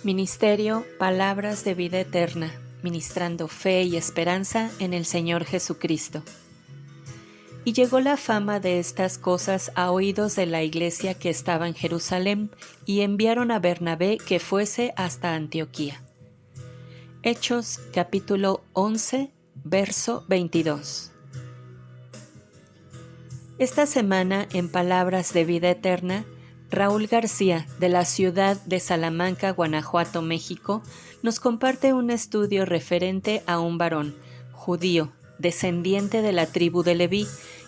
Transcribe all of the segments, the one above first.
Ministerio Palabras de Vida Eterna, ministrando fe y esperanza en el Señor Jesucristo. Y llegó la fama de estas cosas a oídos de la iglesia que estaba en Jerusalén, y enviaron a Bernabé que fuese hasta Antioquía. Hechos capítulo 11, verso 22. Esta semana en Palabras de Vida Eterna, Raúl García, de la ciudad de Salamanca, Guanajuato, México, nos comparte un estudio referente a un varón judío, descendiente de la tribu de Leví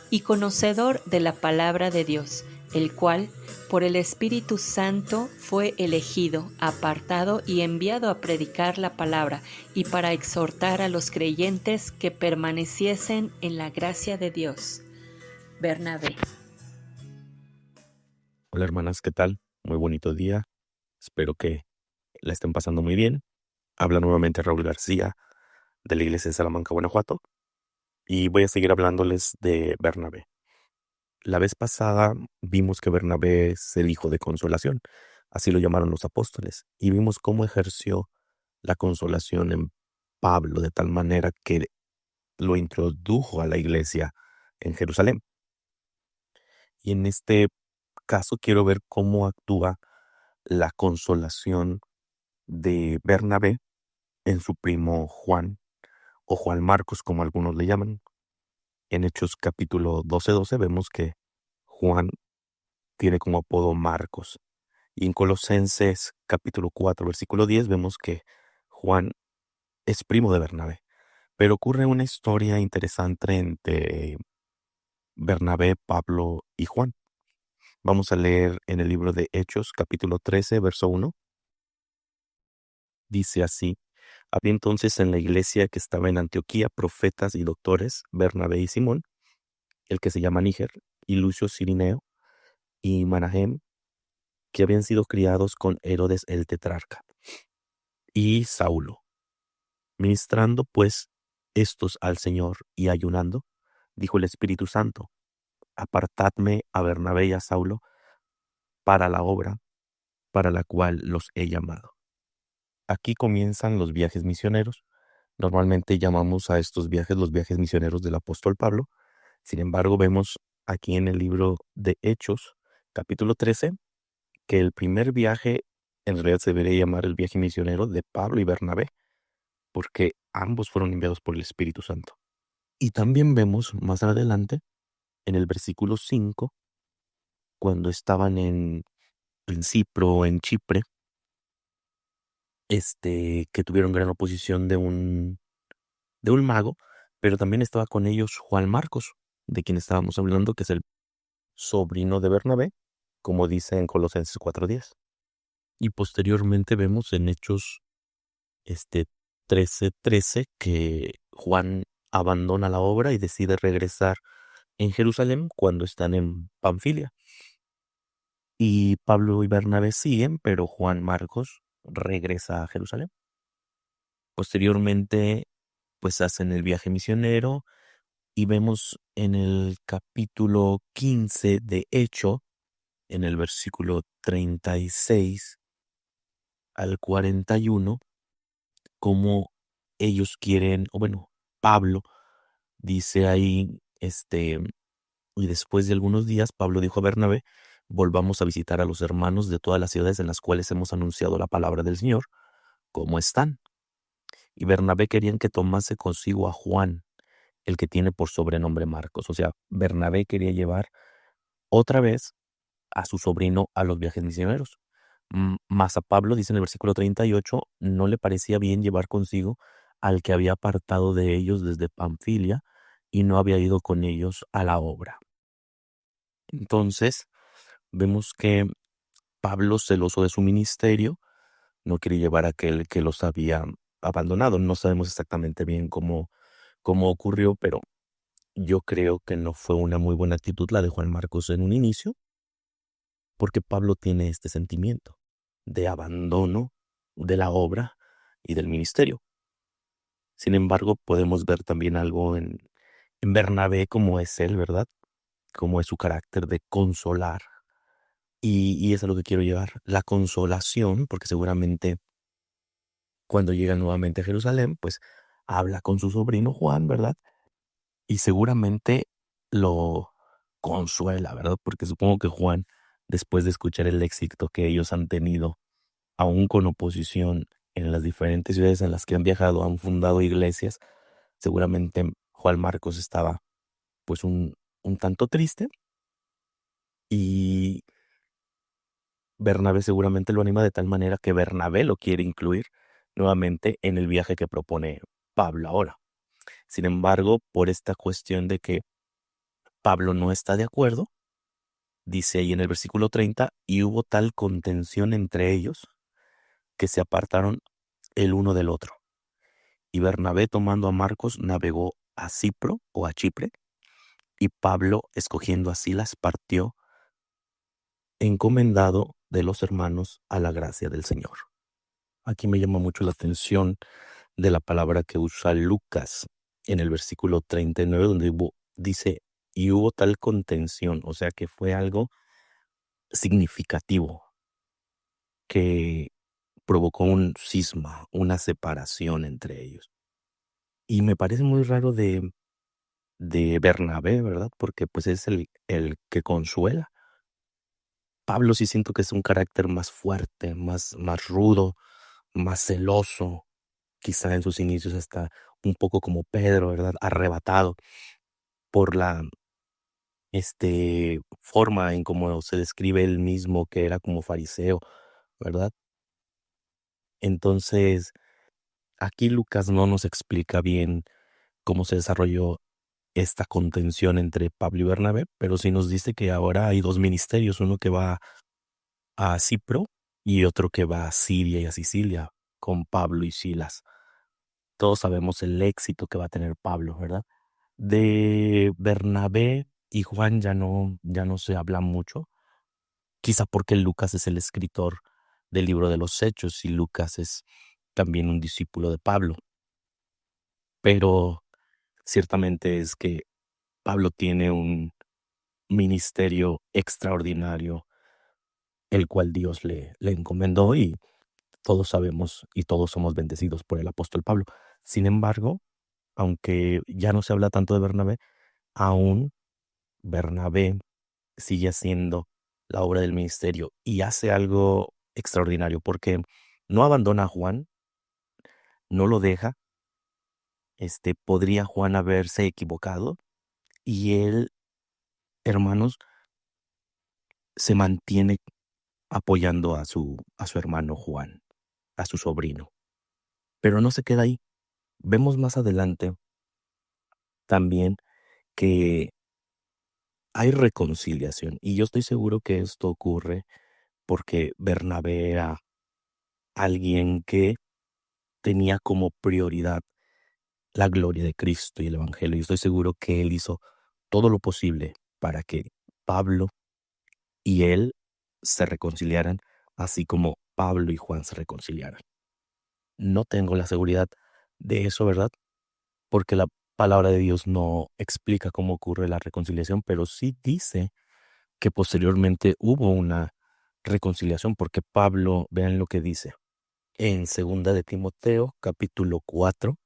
y conocedor de la palabra de Dios, el cual, por el Espíritu Santo, fue elegido, apartado y enviado a predicar la palabra y para exhortar a los creyentes que permaneciesen en la gracia de Dios. Bernabé. Hola hermanas, ¿qué tal? Muy bonito día. Espero que la estén pasando muy bien. Habla nuevamente Raúl García de la iglesia de Salamanca, Guanajuato. Y voy a seguir hablándoles de Bernabé. La vez pasada vimos que Bernabé es el hijo de consolación. Así lo llamaron los apóstoles. Y vimos cómo ejerció la consolación en Pablo de tal manera que lo introdujo a la iglesia en Jerusalén. Y en este caso quiero ver cómo actúa la consolación de Bernabé en su primo Juan, o Juan Marcos, como algunos le llaman. En Hechos capítulo 12 vemos que Juan tiene como apodo Marcos. Y en Colosenses capítulo 4, versículo 10, vemos que Juan es primo de Bernabé. Pero ocurre una historia interesante entre Bernabé, Pablo y Juan. Vamos a leer en el libro de Hechos capítulo 13, verso 1. Dice así: había entonces en la iglesia que estaba en Antioquía profetas y doctores, Bernabé y Simón, el que se llama Níger, y Lucio Cirineo, y Manahem, que habían sido criados con Herodes el tetrarca, y Saulo. Ministrando pues estos al Señor y ayunando, dijo el Espíritu Santo: apartadme a Bernabé y a Saulo para la obra para la cual los he llamado. Aquí comienzan los viajes misioneros. Normalmente llamamos a estos viajes los viajes misioneros del apóstol Pablo. Sin embargo, vemos aquí en el libro de Hechos, capítulo 13, que el primer viaje en realidad se debería llamar el viaje misionero de Pablo y Bernabé, porque ambos fueron enviados por el Espíritu Santo. Y también vemos más adelante, en el versículo 5, cuando estaban en Cipro, en Chipre, que tuvieron gran oposición de un mago, pero también estaba con ellos Juan Marcos, de quien estábamos hablando, que es el sobrino de Bernabé, como dice en Colosenses 4:10. Y posteriormente vemos en Hechos 13:13 que Juan abandona la obra y decide regresar en Jerusalén cuando están en Panfilia. Y Pablo y Bernabé siguen, pero Juan Marcos regresa a Jerusalén. Posteriormente, pues hacen el viaje misionero y vemos en el capítulo 15 de Hecho, en el versículo 36 al 41, cómo ellos quieren, o bueno, Pablo dice ahí, y después de algunos días, Pablo dijo a Bernabé: volvamos a visitar a los hermanos de todas las ciudades en las cuales hemos anunciado la palabra del Señor, ¿cómo están? Y Bernabé querían que tomase consigo a Juan, el que tiene por sobrenombre Marcos. O sea, Bernabé quería llevar otra vez a su sobrino a los viajes misioneros. Mas a Pablo, dice en el versículo 38, no le parecía bien llevar consigo al que había apartado de ellos desde Panfilia y no había ido con ellos a la obra. Entonces, vemos que Pablo, celoso de su ministerio, no quiere llevar a aquel que los había abandonado. No sabemos exactamente bien cómo ocurrió, pero yo creo que no fue una muy buena actitud la de Juan Marcos en un inicio, porque Pablo tiene este sentimiento de abandono de la obra y del ministerio. Sin embargo, podemos ver también algo en Bernabé, como es él, ¿verdad? Cómo es su carácter de consolar. Y eso es lo que quiero llevar, la consolación, porque seguramente Cuando llega nuevamente a Jerusalén, pues habla con su sobrino Juan, ¿verdad? Y seguramente lo consuela, ¿verdad? Porque supongo que Juan, después de escuchar el éxito que ellos han tenido, aún con oposición en las diferentes ciudades en las que han viajado, han fundado iglesias, seguramente Juan Marcos estaba pues un tanto triste y Bernabé seguramente lo anima de tal manera que Bernabé lo quiere incluir nuevamente en el viaje que propone Pablo ahora. Sin embargo, por esta cuestión de que Pablo no está de acuerdo, dice ahí en el versículo 30, y hubo tal contención entre ellos que se apartaron el uno del otro. Y Bernabé, tomando a Marcos, navegó a Cipro o a Chipre, y Pablo, escogiendo a Silas, partió encomendado de los hermanos a la gracia del Señor. Aquí me llama mucho la atención de la palabra que usa Lucas en el versículo 39, donde dice, y hubo tal contención, o sea que fue algo significativo que provocó un cisma, una separación entre ellos. Y me parece muy raro de Bernabé, ¿verdad? Porque pues es el que consuela. Pablo sí siento que es un carácter más fuerte, más rudo, más celoso, quizá en sus inicios hasta un poco como Pedro, ¿verdad? Arrebatado por la forma en cómo se describe él mismo, que era como fariseo, ¿verdad? Entonces, aquí Lucas no nos explica bien cómo se desarrolló esta contención entre Pablo y Bernabé, pero sí nos dice que ahora hay dos ministerios, uno que va a Cipro y otro que va a Siria y a Sicilia con Pablo y Silas. Todos sabemos el éxito que va a tener Pablo, ¿verdad? De Bernabé y Juan ya no se habla mucho, quizá porque Lucas es el escritor del libro de los Hechos y Lucas es también un discípulo de Pablo, pero ciertamente es que Pablo tiene un ministerio extraordinario, el cual Dios le encomendó y todos sabemos y todos somos bendecidos por el apóstol Pablo. Sin embargo, aunque ya no se habla tanto de Bernabé, aún Bernabé sigue haciendo la obra del ministerio y hace algo extraordinario porque no abandona a Juan, no lo deja. Podría Juan haberse equivocado y él, hermanos, se mantiene apoyando a su hermano Juan, a su sobrino. Pero no se queda ahí. Vemos más adelante también que hay reconciliación y yo estoy seguro que esto ocurre porque Bernabé era alguien que tenía como prioridad la gloria de Cristo y el Evangelio. Y estoy seguro que él hizo todo lo posible para que Pablo y él se reconciliaran, así como Pablo y Juan se reconciliaran. No tengo la seguridad de eso, ¿verdad? Porque la palabra de Dios no explica cómo ocurre la reconciliación, pero sí dice que posteriormente hubo una reconciliación, porque Pablo, vean lo que dice en segunda de Timoteo, capítulo 4,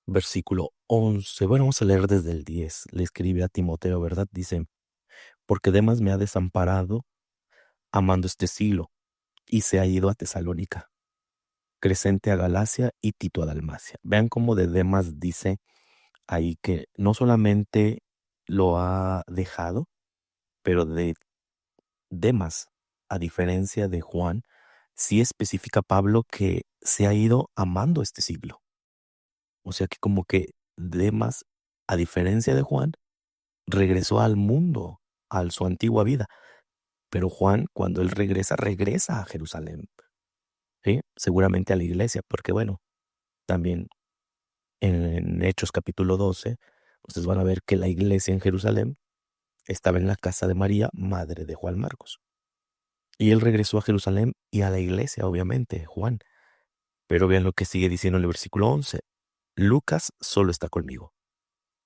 versículo 11. Bueno, vamos a leer desde el 10. Le escribe a Timoteo, ¿verdad? Dice, porque Demas me ha desamparado amando este siglo y se ha ido a Tesalónica, Crescente a Galacia y Tito a Dalmacia. Vean cómo de Demas dice ahí que no solamente lo ha dejado, pero de Demas, a diferencia de Juan, sí especifica Pablo que se ha ido amando este siglo. O sea que como que Demas, a diferencia de Juan, regresó al mundo, a su antigua vida. Pero Juan, cuando él regresa, regresa a Jerusalén, ¿sí? Seguramente a la iglesia, porque bueno, también en Hechos capítulo 12, ustedes van a ver que la iglesia en Jerusalén estaba en la casa de María, madre de Juan Marcos. Y él regresó a Jerusalén y a la iglesia, obviamente, Juan. Pero vean lo que sigue diciendo en el versículo 11. Lucas solo está conmigo.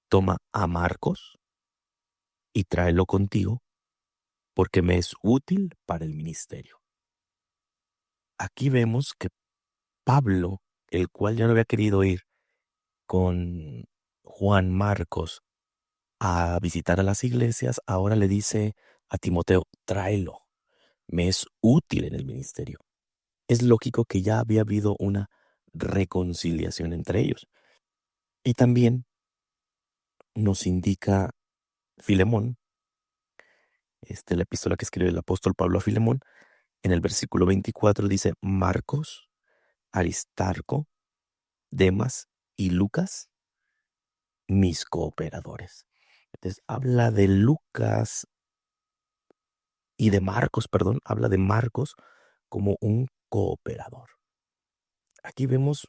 Toma a Marcos y tráelo contigo, porque me es útil para el ministerio. Aquí vemos que Pablo el cual ya no había querido ir con Juan Marcos a visitar a las iglesias, ahora le dice a Timoteo, tráelo, me es útil en el ministerio. Es lógico que ya había habido una reconciliación entre ellos. Y también nos indica Filemón, la epístola que escribe el apóstol Pablo a Filemón, en el versículo 24 dice, Marcos, Aristarco, Demas y Lucas, mis cooperadores. Entonces habla de Lucas y de Marcos, perdón, habla de Marcos como un cooperador. Aquí vemos,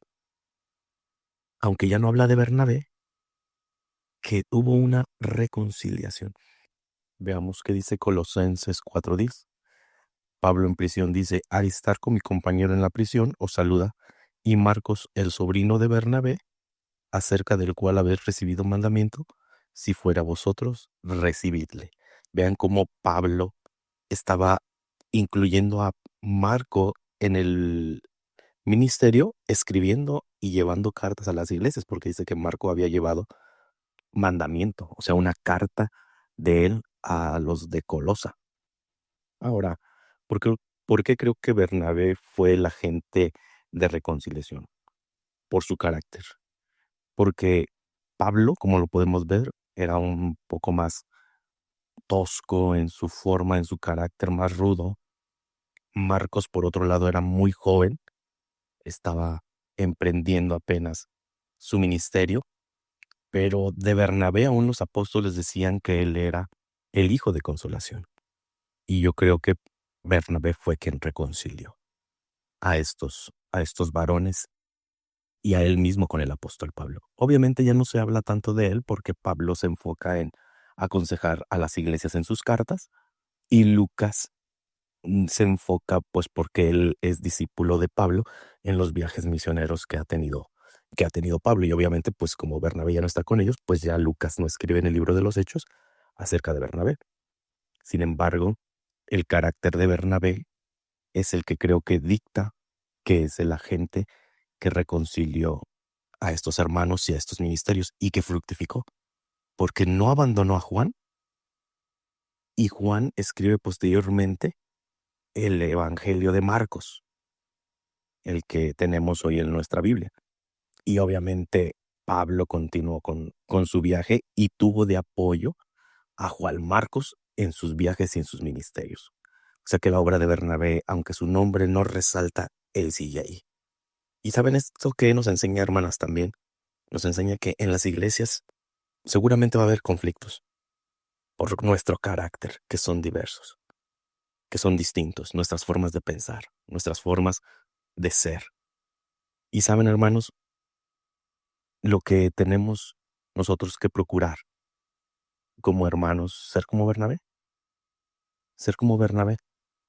aunque ya no habla de Bernabé, que hubo una reconciliación. Veamos qué dice Colosenses 4:10. Pablo en prisión dice, Aristarco, mi compañero en la prisión, os saluda, y Marcos, el sobrino de Bernabé, acerca del cual habéis recibido mandamiento, si fuera vosotros, recibidle. Vean cómo Pablo estaba incluyendo a Marco en el ministerio, escribiendo y llevando cartas a las iglesias, porque dice que Marco había llevado mandamiento, o sea, una carta de él a los de Colosa. Ahora, ¿por qué, por qué creo que Bernabé fue el agente de reconciliación? Por su carácter. Porque Pablo, como lo podemos ver, era un poco más tosco en su forma, en su carácter más rudo. Marcos, por otro lado, era muy joven, estaba emprendiendo apenas su ministerio, pero de Bernabé aún los apóstoles decían que él era el hijo de consolación. Y yo creo que Bernabé fue quien reconcilió a estos varones y a él mismo con el apóstol Pablo. Obviamente ya no se habla tanto de él porque Pablo se enfoca en aconsejar a las iglesias en sus cartas y Lucas se enfoca pues porque él es discípulo de Pablo en los viajes misioneros que ha tenido Pablo y obviamente pues como Bernabé ya no está con ellos, pues ya Lucas no escribe en el libro de los Hechos acerca de Bernabé. Sin embargo, el carácter de Bernabé es el que creo que dicta que es el agente que reconcilió a estos hermanos y a estos ministerios y que fructificó, porque no abandonó a Juan y Juan escribe posteriormente el Evangelio de Marcos, el que tenemos hoy en nuestra Biblia. Y obviamente Pablo continuó con su viaje y tuvo de apoyo a Juan Marcos en sus viajes y en sus ministerios. O sea que la obra de Bernabé, aunque su nombre no resalta, él sigue ahí. Y saben esto que nos enseña, hermanas, también. Nos enseña que en las iglesias seguramente va a haber conflictos por nuestro carácter, que son diversos, que son distintos, nuestras formas de pensar, nuestras formas de ser. Y saben, hermanos, lo que tenemos nosotros que procurar como hermanos, ser como Bernabé,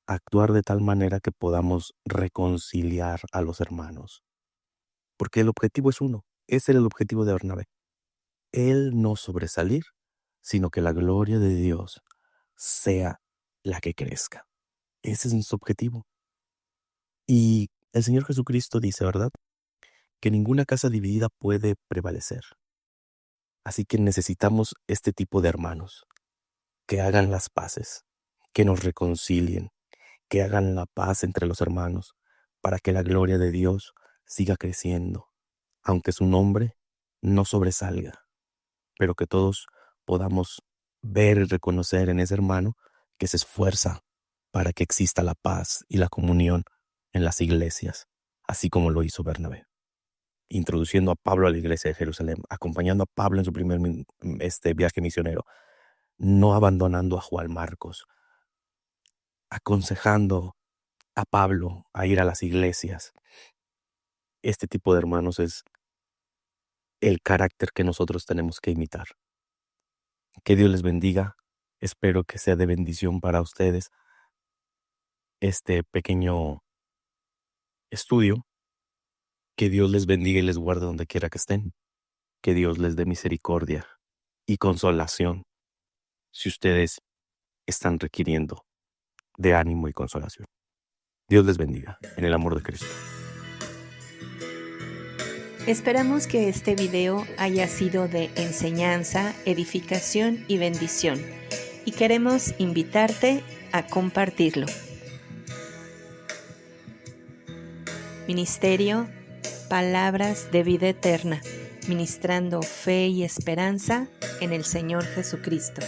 actuar de tal manera que podamos reconciliar a los hermanos. Porque el objetivo es uno, ese era el objetivo de Bernabé. Él no sobresalir, sino que la gloria de Dios sea la que crezca. Ese es nuestro objetivo. Y el Señor Jesucristo dice, ¿verdad?, que ninguna casa dividida puede prevalecer. Así que necesitamos este tipo de hermanos, que hagan las paces, que nos reconcilien, que hagan la paz entre los hermanos, para que la gloria de Dios siga creciendo, aunque su nombre no sobresalga, pero que todos podamos ver y reconocer en ese hermano que se esfuerza para que exista la paz y la comunión en las iglesias, así como lo hizo Bernabé, introduciendo a Pablo a la iglesia de Jerusalén, acompañando a Pablo en su primer viaje misionero, no abandonando a Juan Marcos, aconsejando a Pablo a ir a las iglesias. Este tipo de hermanos es el carácter que nosotros tenemos que imitar. Que Dios les bendiga. Espero que sea de bendición para ustedes este pequeño estudio. Que Dios les bendiga y les guarde donde quiera que estén. Que Dios les dé misericordia y consolación si ustedes están requiriendo de ánimo y consolación. Dios les bendiga en el amor de Cristo. Esperamos que este video haya sido de enseñanza, edificación y bendición, y queremos invitarte a compartirlo. Ministerio Palabras de Vida Eterna, ministrando fe y esperanza en el Señor Jesucristo.